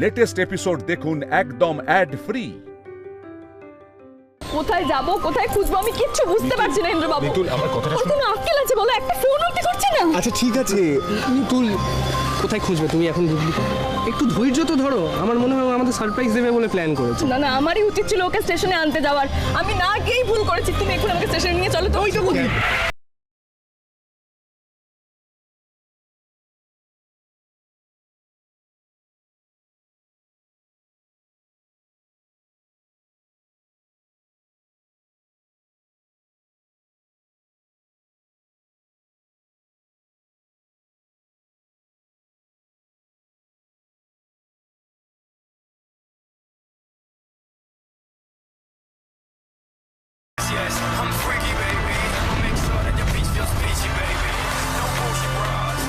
Latest episode দেখুন একদম add free. কোথায় যাব, কোথায় খুঁজবো আমি কিচ্ছু বুঝতে পারছি না ইন্দ্রবাবু। মিতুল, আমার কথাটা ওর কোনো আক্কেল আছে বলো? একটা ফোন অব্দি করছে না। আচ্ছা ঠিক আছে মিতুল, কোথায় খুঁজবে তুমি এখন বুঝলি? একটু ধৈর্য তো ধরো। আমার মনে হয় ও আমাদের সারপ্রাইজ দেবে বলে প্ল্যান করেছে। না না, আমারই উচিত ছিল ওকে স্টেশনে আনতে যাওয়ার। আমি না গিয়েই ভুল করেছি। তুমি এখন আমাকে স্টেশনে নিয়ে চলো তো। ওই তো বলি।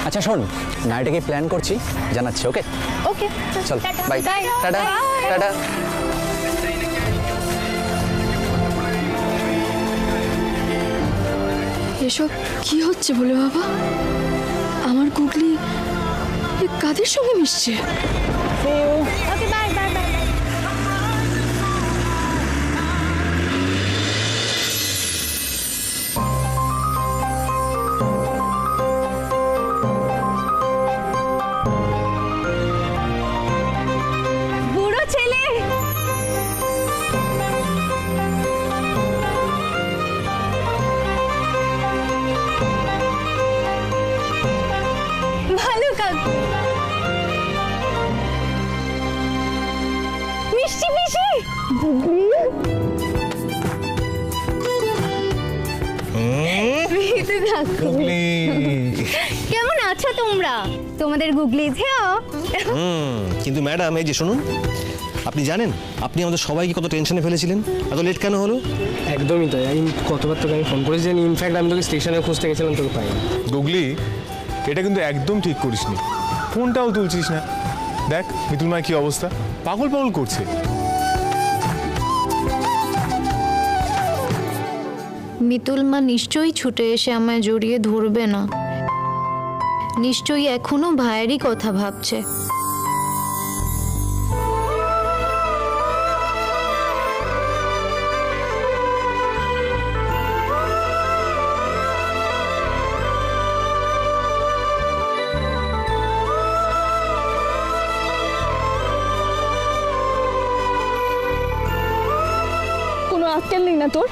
আচ্ছা শোন, নাইটে কি প্ল্যান করছি জানাচ্ছি। ওকে ওকে চল, বাই। Tata tata. এসব কি হচ্ছে বলে বাবা? আমার গুগলি কাদের সঙ্গে মিশছে? Okay bye bye bye. বুড়ো ছেলে, ভালো কাকু, মিষ্টি মিষ্টি কেমন আছো তোমরা? তোমাদের গুগলি ঝেও। কিন্তু ম্যাডাম এই যে শুনুন, আপনি জানেন আপনি আমাদের সবাইকে কত টেনশনে ফেলেছিলেন? এত লেট কেন হলো? একদমই তাই। আমি কতবার তোকে আমি ফোন করেছি জানি। ইনফ্যাক্ট আমি তোকে স্টেশনে খুঁজতে গেছিলাম, তোকে পাইনি। গুগলি, এটা কিন্তু একদম ঠিক করিসনি। ফোনটাও তুলছিস না। দেখ মিতুল মায়ের কি অবস্থা, পাগল পাগল করছে। মিতুল মা নিশ্চয়ই ছুটে এসে আমায় জড়িয়ে ধরবে না। নিশ্চয়ই এখনো ভাইয়েরই কথা ভাবছে। কোনো আক্কেল নেই না তোর?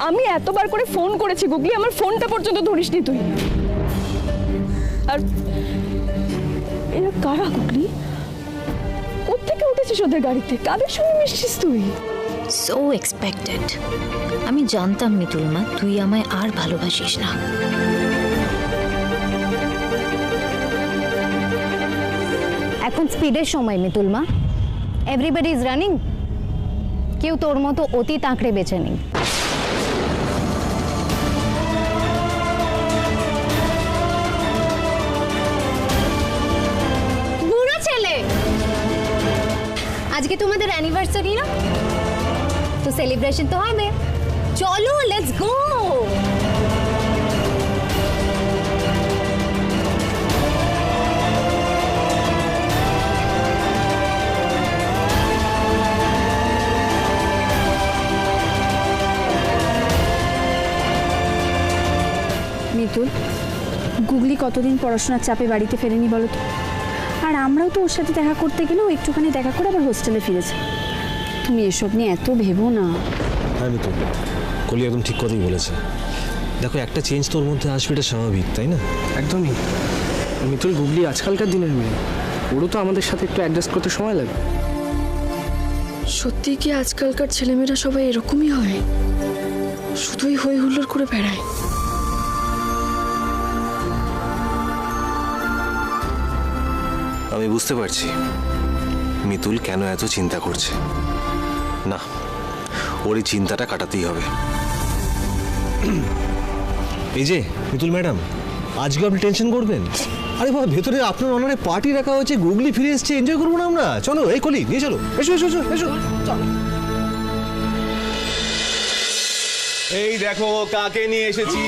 আমি এতবার করে ফোন করেছি গুগলি, আমার ফোনটা পর্যন্ত ধরিসনি তুই। আর এরা কারা গুগলি? কোত্থেকে উঠেছিস ওদের গাড়িতে? কাদের সঙ্গে মিশছিস তুই? So expected. আমি জানতাম মিতুল মা তুই আমায় আর ভালোবাসিস না। এখন স্পিডের সময় মিতুল মা। Everybody is running. কেউ তোর মতো অতি তাঁকড়ে বেঁচে নেই। বুড়ো ছেলে, আজকে তোমাদের অ্যানিভার্সারি না? তো সেলিব্রেশন তো হবে। চলো লেটস গো। মিতুল, গুগলি কতদিন পড়াশোনার চাপে বাড়িতে ফেরেনি বলো তো? আর আমরাও তো ওর সাথে দেখা করতে গেলেও একটুখানি দেখা করে আবার হোস্টেলে ফিরেছে। তুমি এসব নিয়ে এত ভেবো না। হ্যাঁ মিতুল, কলি একদম ঠিক কথাই বলেছে। দেখো একটা চেঞ্জ তোর মধ্যে আসবে, এটা স্বাভাবিক, তাই না? একদমই। মিতুল, গুগলি আজকালকার দিনের মেয়ে। ওরও তো আমাদের সাথে একটু অ্যাডজাস্ট করতে সময় লাগে। সত্যি কি আজকালকার ছেলেমেয়েরা সবাই এরকমই হয়? শুধুই হই হুল্লোড় করে বেড়ায়। আমি বুঝতে পারছি মিতুল কেন এত চিন্তা করছে। না, ওর এই চিন্তাটা কাটাতেই হবে। এই যে মিতুল ম্যাডাম, আজকে আপনি টেনশন করবেন? আরে বাবা, ভেতরে আপনার অনারে পার্টি রাখা হয়েছে, গুগলি ফিরে এসছে, এনজয় করবো না আমরা? চলো, এই কলি নিয়ে চলো, এসো এসো এসো এসো। এই দেখো কাকে নিয়ে এসেছি।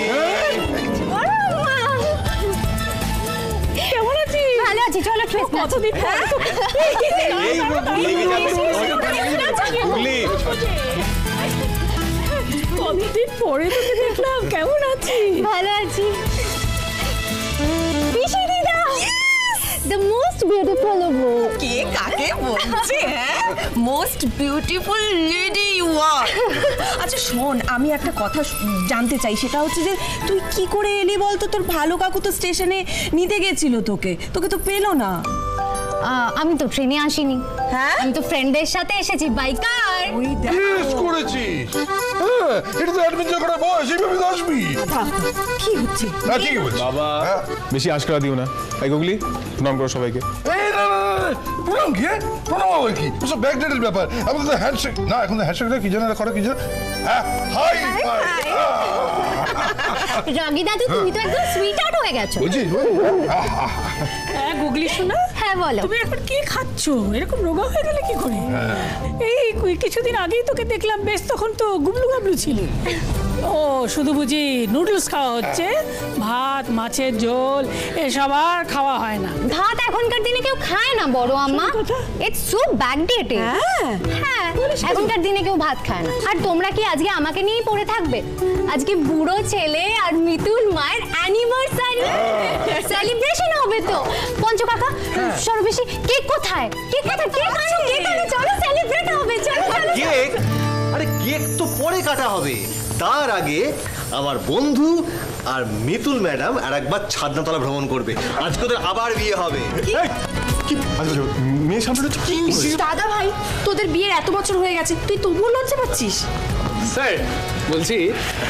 আছি, চলো ট্রেস কতদিন পরে তোকে কতদিন পরে তোকে দেখলাম, কেমন আছিস? ভালো আছি। পিসি দিদা, the most beautiful of all. কে কাকে বলছে? হ্যাঁ, most beautiful lady you are. আচ্ছা শোন, আমি একটা কথা জানতে চাই, সেটা হচ্ছে যে তুই কি করে এলি বলতো? তোর ভালো কাকু তো স্টেশনে নিতে গেছিল তোকে, তোকে তো পেলো না। আমি তো ট্রেনে আসিনি, হ্যাঁ আমি তো ফ্রেন্ডদের সাথে এসেছি বাই কার। ওই দেখ করেছিস, এটা তো অ্যাডভেঞ্চার করার বয়স, এইভাবে তো আসবি। কি হচ্ছে? না ঠিক বলছিস বাবা হ্যাঁ? বেশি আশকারা দিও না। এই গুগলি, প্রণাম করো সবাইকে। এই না না না, প্রণাম কি? প্রণাম আবার কি? ওসব ব্যাকডেটের ব্যাপার। এখন তো হ্যান্ডশেক না, এখন তো হ্যান্ডশেকটা কি জানা করে, কি জানা? হ্যাঁ, হাই রাগি দাদু, তুমি তো একদম সুইট আউট হয়ে গেছো। বুঝিস? হ্যাঁ গুগলি শোনা, হ্যাঁ বলো। তুমি এখন কি খাচ্ছ? এরকম রোগা হয়ে গেলে কি করে? এই কিছুদিন আগেই তোকে দেখলাম, বেশ তখন তো গুবলু গাবলু ছিল। ও শুধু বুঝি নুডলস খাওয়া হচ্ছে, ভাত মাছের ঝোল এসব আর খাওয়া হয় না। ভাত এখনকার দিনে কেউ খায় না বড় আম্মা, ইটস সো ব্যাকডেটেড। হ্যাঁ, এখনকার দিনে কেউ ভাত খায় না। আর তোমরা কি আজকে আমাকে নিয়েই পড়ে থাকবে? আজকে বুড়ো ছেলে আর মিতুল মায়ের অ্যানিভার্সারি সেলিব্রেশন হবে তো। পঞ্চ কাকা, সর্ববেশী কেক কোথায়? কেক কোথায়? কেক আনো, কেক আনো, চলো সেলিব্রেট হবে। চলো চলো। কেক? আরে কেক তো পরে কাটা হবে, তার আগে আমার বন্ধু আর মিতুল ম্যাডাম আর একবার ছাদনাতলা ভ্রমণ করবে। আজকে ওদের আবার বিয়ে হবে। মেয়ে সামনে কি? দাদা ভাই, তোদের বিয়ের এত বছর হয়ে গেছে, তুই তবুও লজ্জা পাচ্ছিস? স্যার বলছি,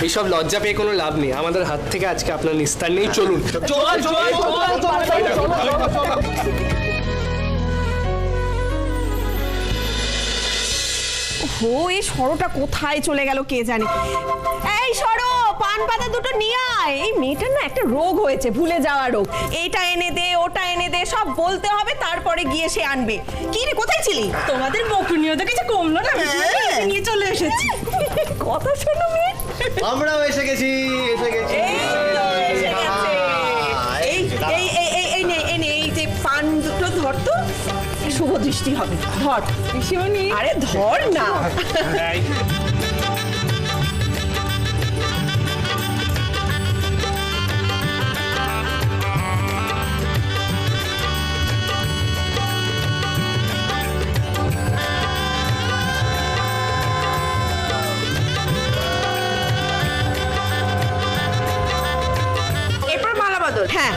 এইসব লজ্জা পেয়ে কোনো লাভ নেই, আমাদের হাত থেকে আজকে আপনার নিস্তার নেই। চলুন ও, এই সরোটা কোথায় চলে গেল কে জানে। এই সরো, পান পাতা দুটো নিয়ে আয়। এই মেয়েটার না একটা রোগ হয়েছে, ভুলে যাওয়া রোগ। এইটা এনে দে, ওটা এনে দে, সব বলতে হবে, তারপরে গিয়ে সে আনবে। কি রে, কোথায় ছিলি? তোমাদের বকুনিয়তা কিছু কমলো না, নিয়ে চলে এসেছি। কথা শোনো মেয়ে, আমরাও এসে গেছি, এসে গেছি। এই যে পান দুটো ধর তো, শুভ দৃষ্টি হবে। ধর পিসিমণি, আরে ধর না। এরপর মালা বদল। হ্যাঁ,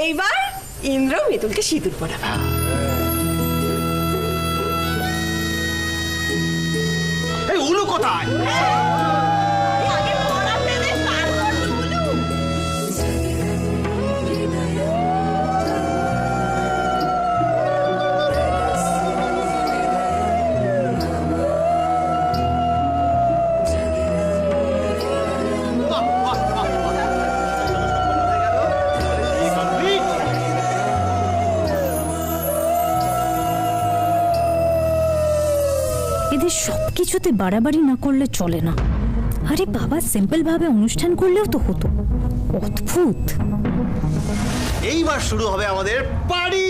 এইবার ইন্দ্র মিতুলকে সিঁদুর পরাবে। এই উলু কোথায়? এদের সব কিছুতে বাড়াবাড়ি না করলে চলে না। আরে বাবা, সিম্পল ভাবে অনুষ্ঠান করলেও তো হতো। অদ্ভুত। এইবার শুরু হবে আমাদের পার্টি।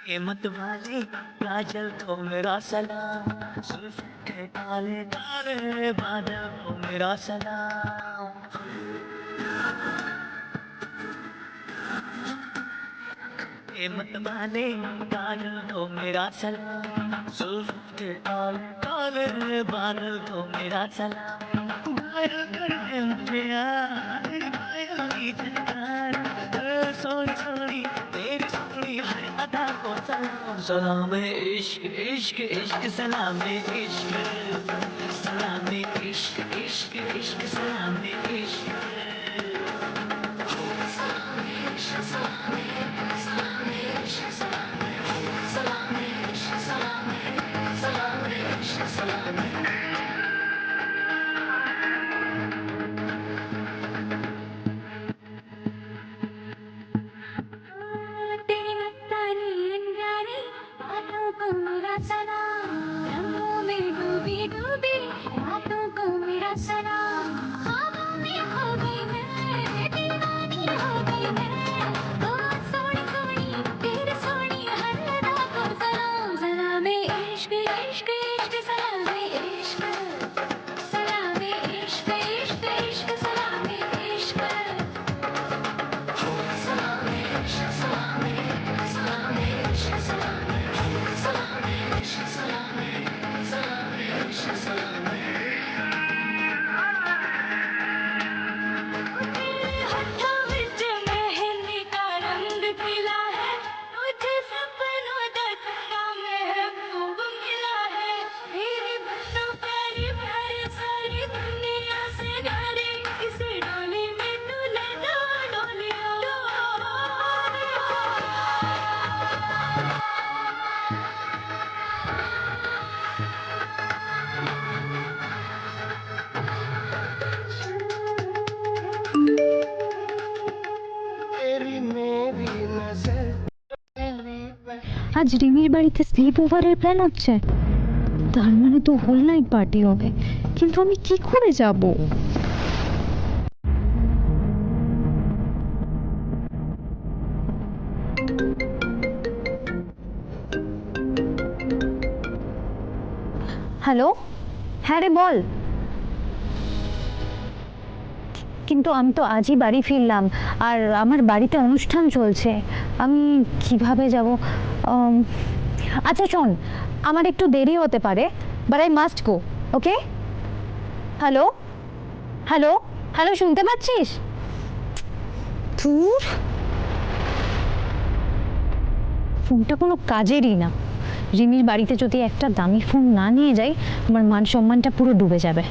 हिम्मत वाली काजल को मेरा सलाम, जुल्फ के काले काले बादल को मेरा सलाम। हिम्मत वाले काजल को मेरा सलाम, जुल्फ के काले काले बादल को मेरा सलाम। घायल कर दे मुझे यार, घायल की झलकार, सोनी सोनी तेरी सोनी हर अदा को सलाम। सलाम इश्क इश्क इश्क सलाम इश्क, सलाम इश्क इश्क इश्क सलाम इश्क। আজ রিমির বাড়িতে স্লিপ ওভারের প্ল্যান হচ্ছে, তার মানে তো হোল নাইট পার্টি হবে, কিন্তু আমি কি করে যাব? হ্যালো, হ্যাঁ রে বল। কিন্তু আমি তো আজই বাড়ি ফিরলাম, আর আমার বাড়িতে অনুষ্ঠান চলছে, আমি কিভাবে যাব? আচ্ছা শোন, আমার একটু দেরি হতে পারে, but I must go, okay? Hello hello hello, শুনতে পাচ্ছিস? ধুর, ফোনটা কোনো কাজেরই না। রিমির বাড়িতে যদি একটা দামি ফোন না নিয়ে যাই, আমার মান সম্মানটা পুরো ডুবে যাবে।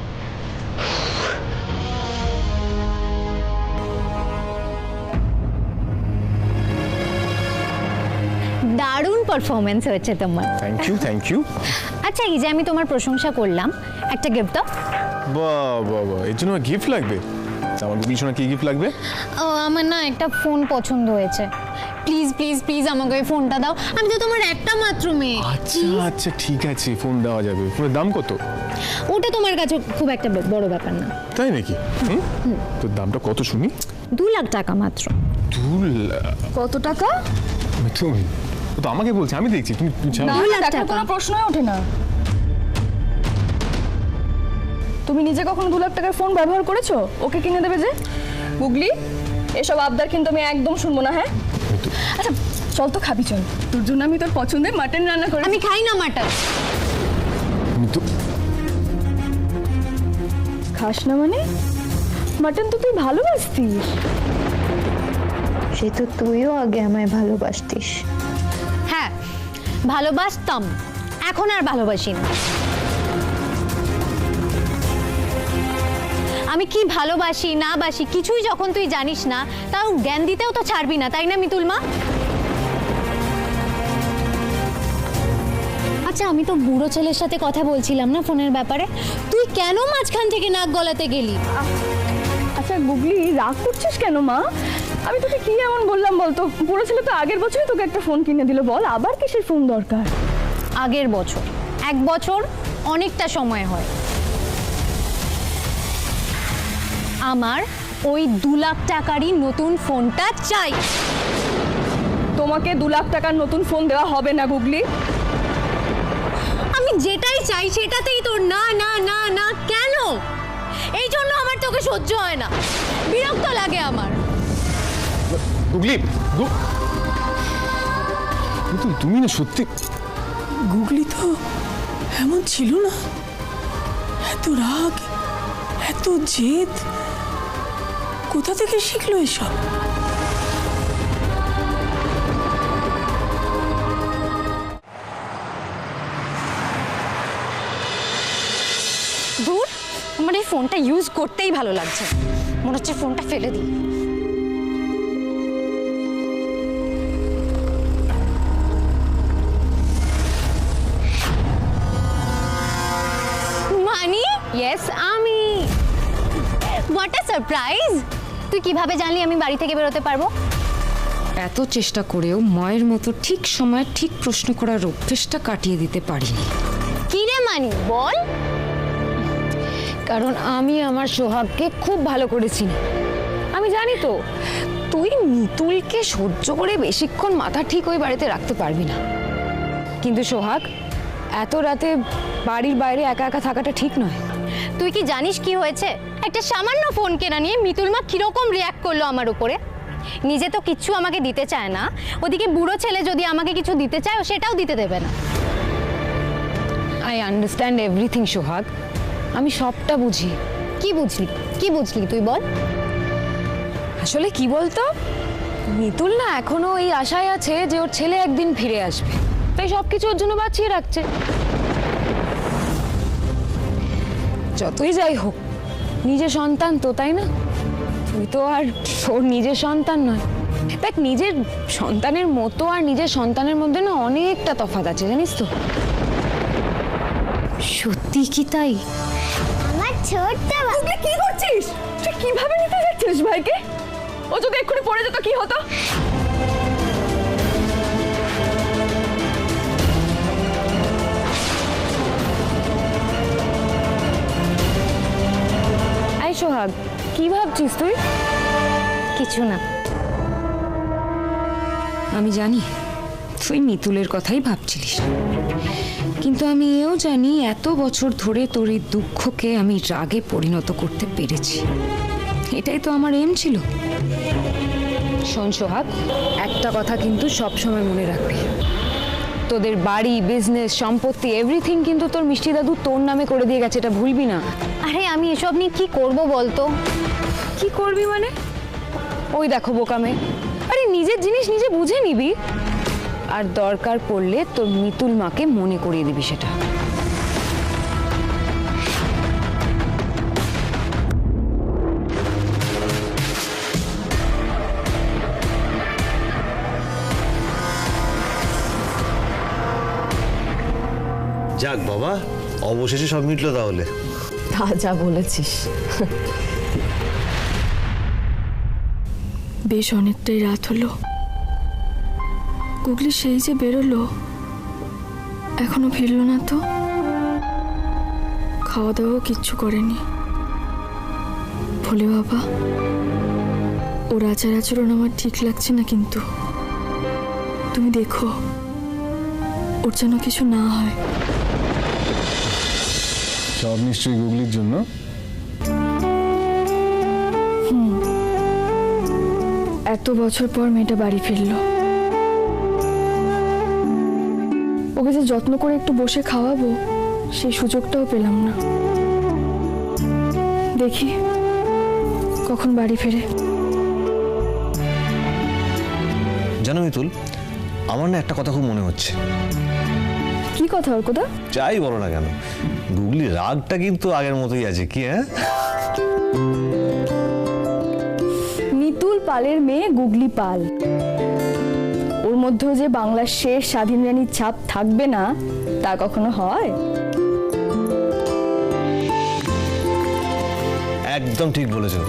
দারুণ পারফরমেন্স হয়েছে তোমার। Thank you thank you. আচ্ছা, এই যে আমি তোমার প্রশংসা করলাম, একটা গিফট দাও। বাহ বাহ বাহ, এর জন্য গিফট লাগবে? আমার গুগলি শোনা কি গিফট লাগবে? আমার না একটা ফোন পছন্দ হয়েছে, প্লিজ প্লিজ প্লিজ আমাকে ওই ফোনটা দাও, আমি তো তোমার একটা মাত্র মেয়ে। আচ্ছা আচ্ছা ঠিক আছে, ফোন দেওয়া যাবে। ফোনের দাম কত? ওটা তোমার কাছে খুব একটা বড় ব্যাপার না। তাই নাকি? তোর দামটা কত শুনি? 2 লাখ টাকা মাত্র। 2 লাখ? কত টাকা? তুমি তো আমাকে বলছে, আমি দেখছি। তুমি 2 লাখ টাকা কোনো প্রশ্নই ওঠে না। তুমি নিজে কখনো 2 লাখ টাকার ফোন ব্যবহার করেছো? ওকে কিনে দেবে যে? গুগলি, এসব আবদার কিন্তু আমি একদম শুনবো না। হ্যাঁ আচ্ছা চল তো খাবি, চল, তোর জন্য আমি তোর পছন্দের মাটন রান্না করি। আমি খাই না মাটন। খাস না মানে? মাটন তো তুই ভালোবাসতিস। সে তো তুইও আগে আমায় ভালোবাসতিস। হ্যাঁ ভালোবাসতাম, এখন আর ভালোবাসি না। আমি কি ভালোবাসি না বাসি কিছুই যখন তুই জানিস না, তাও জ্ঞান দিতেও তো ছাড়বি না, তাই না মিতুল মা? আচ্ছা, আমি তো বুড়ো ছেলের সাথে কথা বলছিলাম না ফোনের ব্যাপারে, তুই কেন মাঝখান থেকে নাক গলাতে গেলি? আচ্ছা গুগলি, রাগ করছিস কেন মা? আমি তোকে কি এমন বললাম বলতো? বুড়ো ছেলে তো আগের বছরই তোকে একটা ফোন কিনে দিল, বল আবার কিসের ফোন দরকার? আগের বছর? 1 বছর অনেকটা সময় হয়। আমার ওই 2 লাখ টাকারই নতুন ফোনটা চাই। তোমাকে 2 লাখ টাকার নতুন ফোন দেওয়া হবে না গুগলি। আমি যেটাই চাই সেটাতেই তোর না না না না কেন? এই জন্য আমার তোকে সহ্য হয় না, বিরক্ত লাগে আমার। গুগলি মিতুল, তুমি না সত্যি। গুগলি তো এমন ছিল না, এত রাগ, এত জেদ, কোথা থেকে শিখলো এসব? দূর, আমার এই ফোনটা ইউজ করতেই ভালো লাগছে, মনে হচ্ছে ফোনটা ফেলে দিই। মানি? ইয়েস আমি। What a surprise! তুই কিভাবে জানলি আমি বাড়ি থেকে বেরোতে পারবো? এত চেষ্টা করেও মায়ের মতো ঠিক সময় ঠিক প্রশ্ন করার অভ্যেসটা কাটিয়ে দিতে পারিনি। কি রে মানি, বল। কারণ আমি আমার সোহাগকে খুব ভালো করে চিনি। আমি জানি তো তুই মিতুলকে সহ্য করে বেশিক্ষণ মাথা ঠিক ওই বাড়িতে রাখতে পারবি না। কিন্তু সোহাগ, এত রাতে বাড়ির বাইরে একা একা থাকাটা ঠিক নয়। তুই কি জানিস কি হয়েছে? একটা সামান্য ফোন কেনা নিয়ে মিতুল মা কিরকম রিয়াক্ট করলো আমার উপরে। নিজে তো কিচ্ছু আমাকে দিতে চায় না, ওদিকে বুড়ো ছেলে যদি আমাকে কিছু দিতে চায় ও সেটাও দিতে দেবে না। আই আন্ডারস্ট্যান্ড এভরিথিং সোহাগ, আমি সবটা বুঝি। কি বুঝলি? কি বুঝলি তুই বল। আসলে কি বলতো, মিতুল না এখনো এই আশায় আছে যে ওর ছেলে একদিন ফিরে আসবে, তাই সবকিছু ওর জন্য বাঁচিয়ে রাখছে। যতই যাই হোক, নিজের সন্তান তো, তাই না? তুই তো আর ওর নিজের সন্তান নয়। দেখ, নিজের সন্তানের মতো আর নিজের সন্তানের মধ্যে না অনেকটা তফাৎ আছে, জানিস তো। সত্যি কি তাই? আমার ছোট্ট গুগলি, কি করছিস তুই? কিভাবে নিতে যাচ্ছিস ভাইকে? ও যদি এক্ষুনি পড়ে যেত কি হতো? আই সোহাগ, কি ভাবছিস তুই? কিছু না। আমি জানি তুই মিতুলের কথাই ভাবছিলিস, কিন্তু আমি এও জানি এত বছর ধরে তোর এই দুঃখকে আমি রাগে পরিণত করতে পেরেছি। এটাই তো আমার এম ছিল। শোন সোহাগ, একটা কথা কিন্তু সব সময় মনে রাখবি, তোদের বাড়ি, বিজনেস, সম্পত্তি, এভরিথিং কিন্তু তোর মিষ্টি দাদু তোর নামে করে দিয়ে গেছে, এটা ভুলবি না। আরে আমি এসব নিয়ে কি করব বলতো? কি করবি মানে? ওই দেখো বোকামে, আরে নিজের জিনিস নিজে বুঝে নিবি, আর দরকার পড়লে তোর মিতুল মাকে মনে করিয়ে দিবি সেটা। যাক বাবা, অবশেষে সব মিটলো তাহলে। তা যা বলেছিস। বেশ অনেকটাই রাত হলো। গুগলি সেই যে বেরোলো, এখনো ফিরলো না তো। খাওয়া দাওয়াও কিচ্ছু করেনি। ভোলে বাবা, ওর আচার আচরণ আমার ঠিক লাগছে না, কিন্তু তুমি দেখো ওর যেন কিছু না হয়। সব নিশ্চয়ই গুগলির জন্য। এত বছর পর মেয়েটা বাড়ি ফিরল, ওকে যে যত্ন করে একটু বসে খাওয়াবো সেই সুযোগটাও পেলাম না। দেখি কখন বাড়ি ফেরে। জানো মিতুল, আমার না একটা কথা খুব মনে হচ্ছে। কি কথা ওর কথা? যাই বলো না কেন, গুগলির রাগটা কিন্তু আগের মতোই আছে। কি? হ্যাঁ, মিতুল পালের মেয়ে গুগলি পাল, ওর মধ্যেও যে বাংলার শেষ স্বাধীন রানীর ছাপ থাকবে না তা কখনো হয়? একদম ঠিক বলেছো।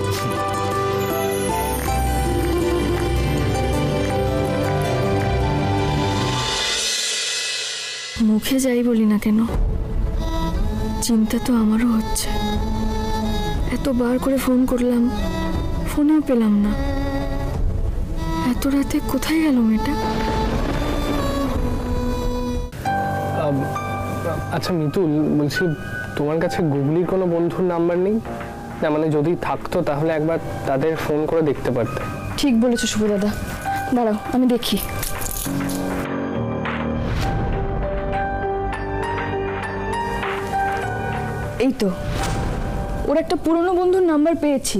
মুখে যাই বলি না কেন, চিন্তা তো আমারও হচ্ছে। এতবার করে ফোন করলাম, ফোনেও পেলাম না। এত রাতে কোথায় গেল মেয়েটা? আচ্ছা মিতুল, বলছি তোমার কাছে গুগলির কোনো বন্ধুর নাম্বার নেই? না মানে যদি থাকতো তাহলে একবার তাদের ফোন করে দেখতে পারতে। ঠিক বলেছো শুভ দাদা, দাঁড়াও আমি দেখি। এই তো, ওর একটা পুরনো বন্ধুর নাম্বার পেয়েছি।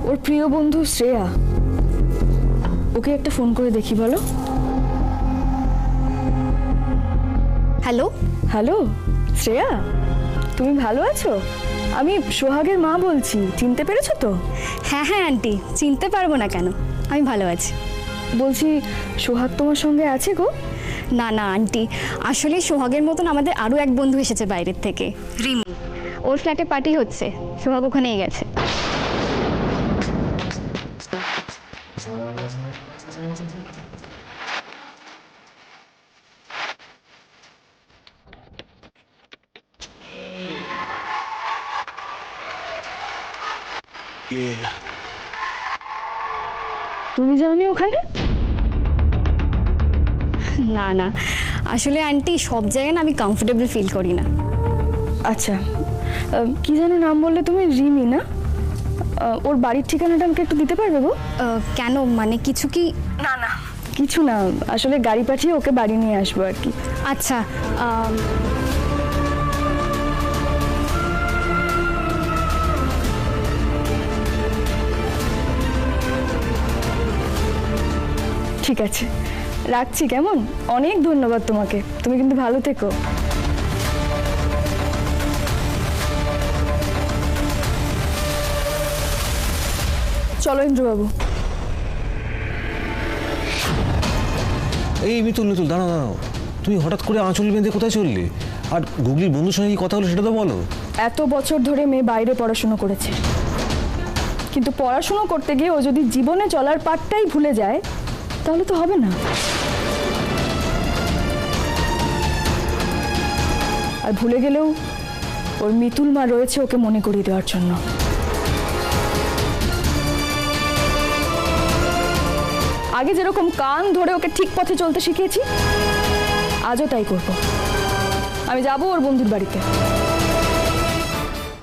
ওর প্রিয় বন্ধু শ্রেয়া, ওকে একটা ফোন করে দেখি, বলো। হ্যালো হ্যালো শ্রেয়া, তুমি ভালো আছো? আমি সোহাগের মা বলছি, চিনতে পেরেছো তো? হ্যাঁ হ্যাঁ আন্টি, চিনতে পারবো না কেন, আমি ভালো আছি। বলছি সোহাগ তোমার সঙ্গে আছে গো? না না আন্টি, আসলে সোহাগের মতন আমাদের আরও এক বন্ধু এসেছে বাইরের থেকে, রিমি। ওর ফ্ল্যাটে পার্টি হচ্ছে, সোহাগ ওখানেই গেছে। তুমি যাওনি ওখানে? না না, আসলে আন্টি সব জায়গায় না আমি কমফোর্টেবল ফিল করি না। আচ্ছা, কি যেন নাম বললে তুমি? রিমি না? ওর বাড়ির ঠিকানাটা আমাকে একটু দিতে পারবে গো? কেন, মানে কিছু কি? না না কিছু না, আসলে গাড়ি পাঠিয়ে ওকে বাড়ি নিয়ে আসবো আর কি। আচ্ছা, ঠিক আছে, রাখছি কেমন? অনেক ধন্যবাদ তোমাকে, তুমি কিন্তু ভালো থেকো। চলো ইন্দ্রবাবু। এই মিতুল মিতুল, দাঁড়াও দাঁড়াও, তুমি হঠাৎ করে আঁচল বেঁধে কোথায় চললে? আর গুগলির বন্ধুর সঙ্গে কি কথা হলো সেটা তো বলো। এত বছর ধরে মেয়ে বাইরে পড়াশোনা করেছে, কিন্তু পড়াশোনা করতে গিয়ে ও যদি জীবনে চলার পাঠটাই ভুলে যায় তাহলে তো হবে না। আর ভুলে গেলেও ওর মিতুল মা রয়েছে ওকে মনে করিয়ে দেওয়ার জন্য। আগে যেরকম কান ধরে ওকে ঠিক পথে চলতে শিখিয়েছি, আজও তাই করব। আমি যাব ওর বন্ধুর বাড়িতে।